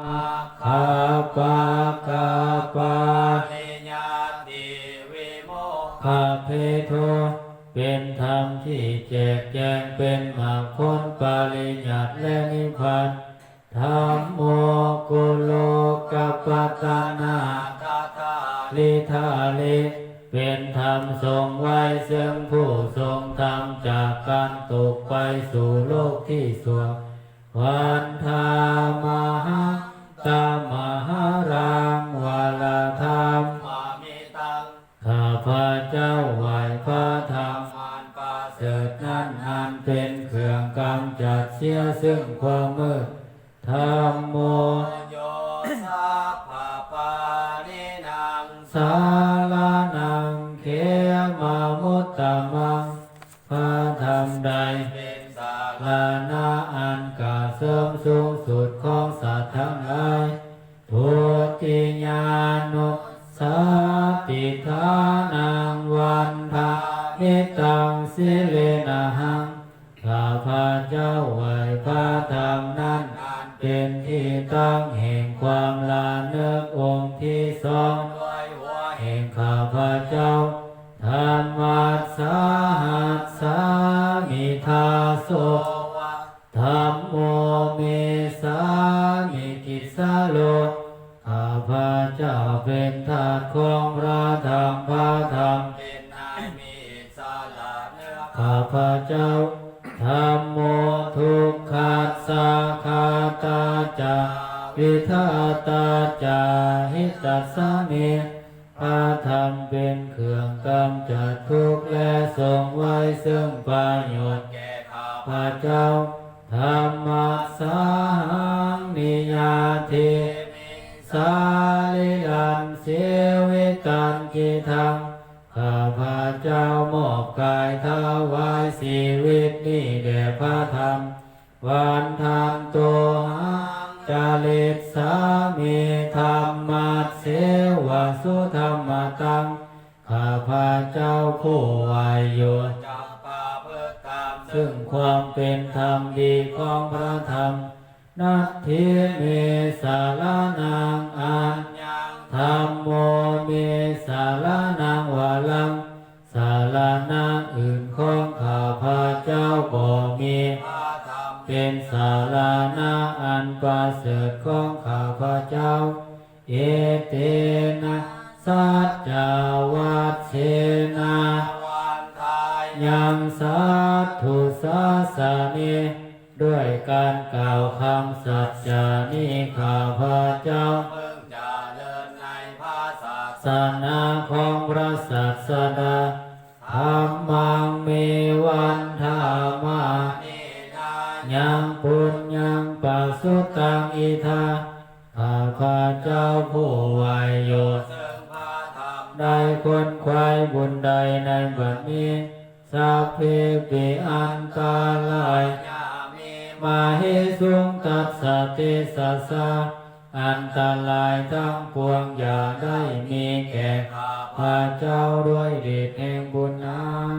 คาปะกาปะลิญาติวิโมกขคาเพโทเป็นธรรมที่แจกแจงเป็นมรรคผลปริญญาและนิพพานธัมโมกุโลกัปปตานาคาถาลิธาลิเป็นธรรมทรงไว้ซึ่งผู้ทรงธรรมจากการตกไปสู่โลกที่สวงวันธามหาตามหารังวาลธรรมมามิตังข้าพระเจ้าไหวพระธรรมมานปาเส เกิดนั้นอันเป็นเครื่องกำจัดเสียซึ่งความมืดธัมโมโยสัพพะปานินาง สาลานังเขมามุตตะมังพระธรรมใดเป็นสาลานาอันกาเสริมสูงสุดของสัตว์ทั้งหลายทุติญานุสาติฐานังวันทานิตังสิเลนะหังข้าพระเจ้าไหวพระธรรมนั้นเป็นที่ตั้งแห่งความลาเนิกองค์ที่สองด้วยหัวแห่งข้าพระเจ้าธรรมัสสาหัสสามิทาโสวะธัมโมเมสามิกิสาโลข้าพระเจ้าเป็นทาสของพระธรรมพระธรรมเป็นนายมีสาลาเนื้อข้าพระเจ้าธัมโมทุกขัสสะคาตาจาวิทาตาจาหิตัสสะเมพระธรรมเป็นเครื่องกำจัดทุกข์และทรงไว้ซึ่งประโยชน์แก่ข้าพระเจ้าธรรมสาหังนิยาทิสาลิลันเสวิตันกิทังข้าพระเจ้ามอบกายถวายชีวิตนี้แด่พระธรรมวันทางตัวหังจาริตสามีธรรมัสเสวสุธรรมตังข้าพระเจ้าผู้ไหวโย จับปาเพื่อตาม ซึ่งความเป็นธรรมดีของพระธรรมนัตถิเมสารนังอันยัง ธัมโมเมสารนังวาลังสารนังอื่นของข้าพระเจ้าบ่มี พระธรรม เป็นสารณะอันประเสริฐของข้าพระเจ้าเอเตนะสัจจวัชเชนะ วันทาย ยังสาธุสาสานิด้วยการกล่าวคำสัจจานี้ข้าพระเจ้า เพิ่งจะเดินในภาษาศาสนาของพระศาสดาธรรมังเมวันธามา นินา ยังปุญญังปัสสุตังอิทาข้าพระเจ้าผู้ไหวโย ซึ่งพระธรรม ได้คนควายบุญใดในบัดนี้สัพเพปิอันตาราย ยามี มาหิสุงตัสสะติสัสสะอันตรายทั้งปวงอย่าได้มีแก่ข้าพระเจ้าด้วยฤทธิ์แห่งบุญนั้น